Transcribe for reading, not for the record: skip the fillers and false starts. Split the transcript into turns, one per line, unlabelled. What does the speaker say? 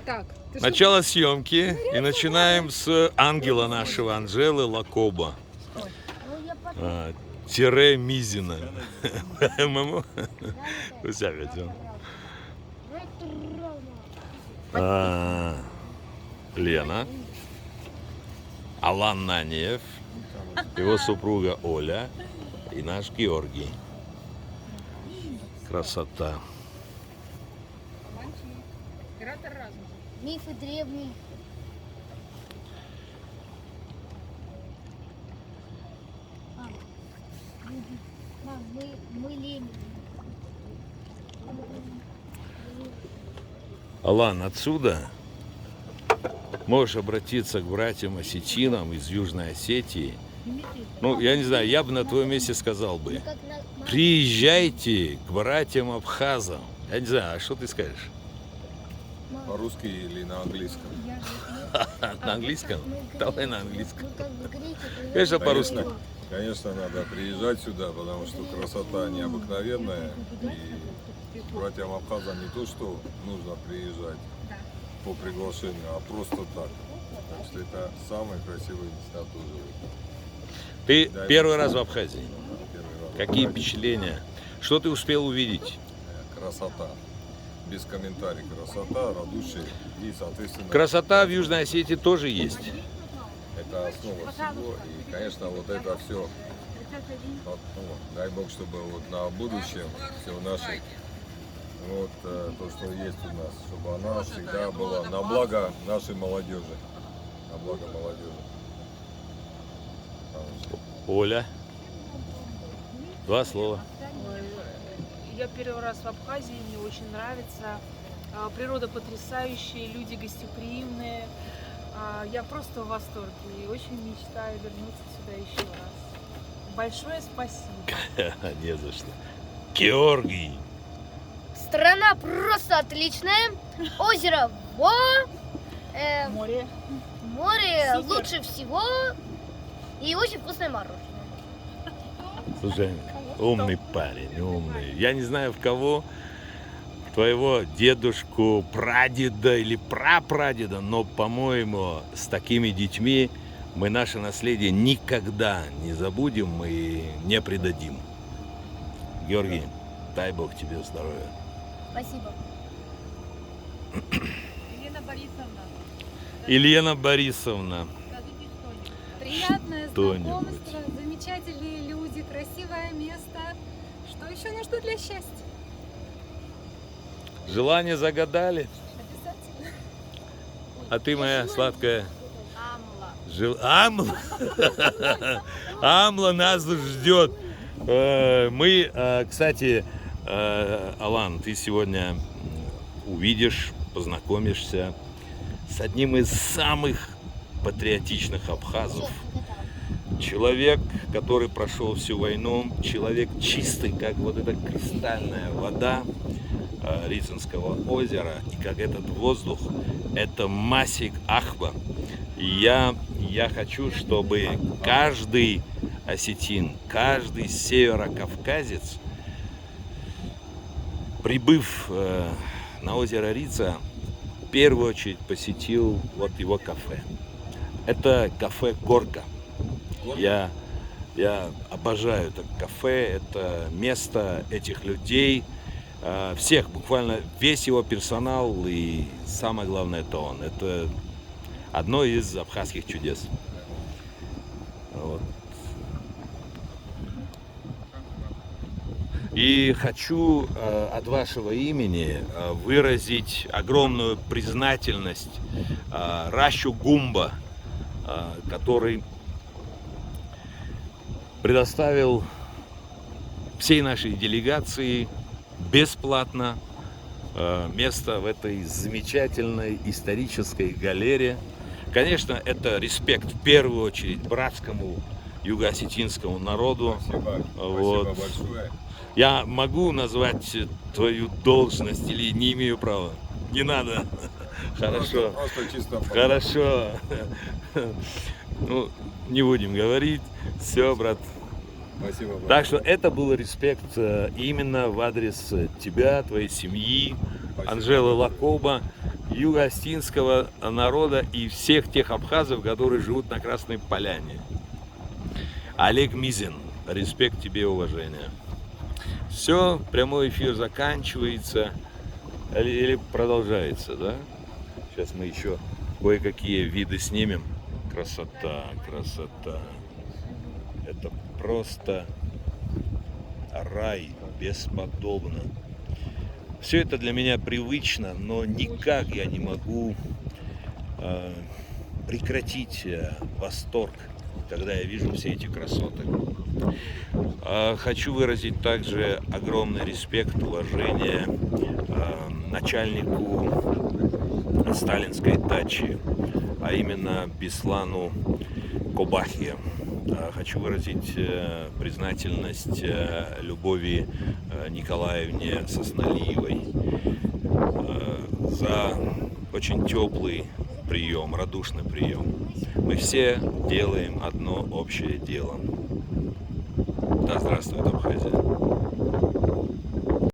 Так,
Начало съемки. И начинаем с ангела нашего, Анжелы Лакоба. Тире Мизина. Маму? Лена. Алан Наниев. Его супруга Оля. И наш Георгий. Красота.
Оператор разума.
Мифы древние. Мам, мы лень.
Алан, отсюда можешь обратиться к братьям осетинам из Южной Осетии. Ну, я не знаю, я бы на твоем месте сказал бы, приезжайте к братьям абхазам. Я не знаю, а что ты скажешь?
По-русски или на английском?
На английском? Давай на английском.
Мы как в Греке приехали.
Конечно, по-русски.
Конечно, надо приезжать сюда, потому что красота необыкновенная. И братьям абхазам не то, что нужно приезжать по приглашению, а просто так. Так что это самые красивые места тоже.
Ты первый раз в Абхазии.
Первый раз.
Какие впечатления? Что ты успел увидеть?
Красота. Без комментариев. Красота, радушие и, соответственно...
Красота в Южной Осетии тоже есть.
Это основа всего. И, конечно, вот это все, вот, ну, дай бог, чтобы вот на будущем все наше, вот то, что есть у нас, чтобы она всегда была на благо нашей молодежи. На благо молодежи.
Оля. Два слова.
Я первый раз в Абхазии, мне очень нравится. Природа потрясающая, люди гостеприимные. Я просто в восторге и очень мечтаю вернуться сюда еще раз. Большое спасибо.
Не за что. Георгий.
Страна просто отличная. Озеро
Море.
море
Супер.
лучше всего. И очень вкусное мороженое.
Слушай, умный парень, умный. Я не знаю в кого, твоего дедушку, прадеда или прапрадеда, но, по-моему, с такими детьми мы наше наследие никогда не забудем и не предадим. Георгий, дай Бог тебе здоровья.
Спасибо.
Елена Борисовна,
Елена Борисовна.
скажите что-нибудь.
Приятное
Что-нибудь.
знакомство, замечательные люди, красивое место. Что еще нужно для счастья?
Желание загадали?
Обязательно.
А ты, моя сладкая
Амла.
Амла. Амла нас ждет. Мы, кстати, Алан, ты сегодня увидишь, познакомишься с одним из самых патриотичных абхазов. Человек, который прошел всю войну, человек чистый, как вот эта кристальная вода Рицинского озера, и как этот воздух, это Масик Ахба. И я хочу, чтобы каждый осетин, каждый северокавказец, прибыв на озеро Рица, в первую очередь посетил вот его кафе. Это кафе «Горка». Я обожаю это кафе, это место этих людей, всех, буквально весь его персонал, и самое главное это он. Это одно из абхазских чудес. Вот. И хочу от вашего имени выразить огромную признательность Ращу Гумба, который предоставил всей нашей делегации бесплатно место в этой замечательной исторической галерее. Конечно, это респект в первую очередь братскому юго-осетинскому народу.
Спасибо,
Вот.
спасибо большое.
Я могу назвать твою должность или не имею права? Не надо. Хорошо.
Просто чисто.
Хорошо. Ну, не будем говорить. Все, брат.
Спасибо большое.
Так что это был респект именно в адрес тебя, твоей семьи,
Спасибо.
Анжелы Лакоба. юго-осетинского народа и всех тех абхазов, которые живут на Красной Поляне. Олег Мизин, респект тебе и уважение. Все, прямой эфир заканчивается или продолжается, да? Сейчас мы еще кое-какие виды снимем. Красота, красота. Это просто рай, бесподобно. Все это для меня привычно, но никак я не могу прекратить восторг, когда я вижу все эти красоты. Хочу выразить также огромный респект, уважение начальнику сталинской дачи, а именно Беслану Кобахе. Хочу выразить признательность Любови Николаевне Сосналиевой за очень теплый прием, радушный прием. Мы все делаем одно общее дело. Да здравствует Абхазия!